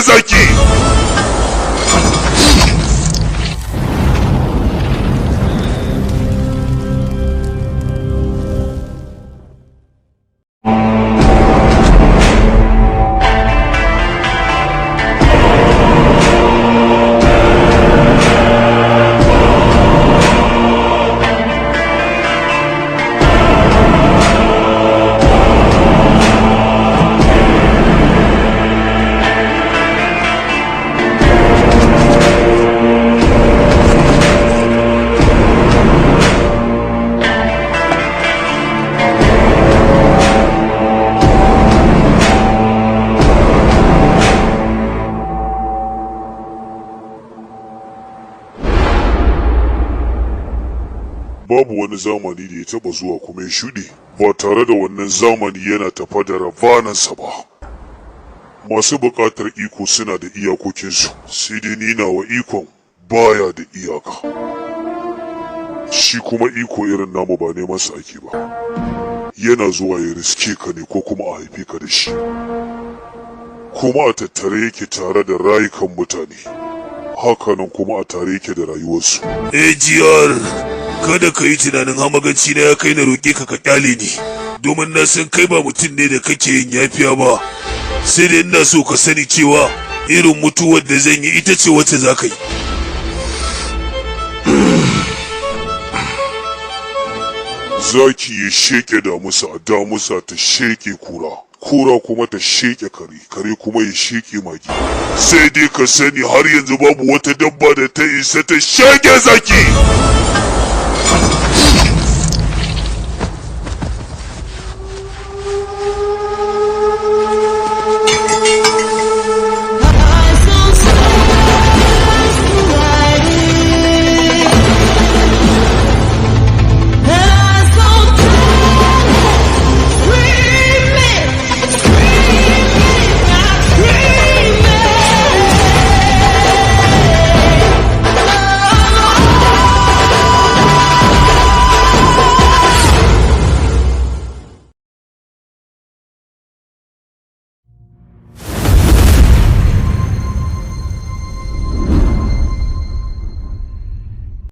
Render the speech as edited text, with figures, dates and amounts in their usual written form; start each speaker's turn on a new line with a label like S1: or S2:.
S1: zaki. Babu wani zamani da ya taba zuwa kuma ya shuɗe ba tare da wannan zamani yana tafa da rabanansa ba. Masu buƙatar iko suna da iyakokinsu, sai dai ni nawa ikon baya da iyaka. Shi kuma iko irin namu ba neman sa ake ba, yana zuwa ya riske ka ne ko kuma a haife ka da shi, kuma a tattare yake tare da rayukan mutane, hakanan kuma a tare yake da rayuwarsu.
S2: Ejiyar, kada ka yi tunanin hamaganci na ya kai na roƙe ka ka kyale ni, domin na san kai ba mutum ne da kake yin yafiya ba, sai dai ina so ka sani cewa irin mutuwar da zan yi ita ce wacce za ka yi.
S1: Zaki ya sheke damusa, damusa ta sheke kura, kura kuma ta sheke kare, kare kuma ya sheke magi. Sai dai ka sani har yanzu babu wata dabba da ta isa ta sheke zaki.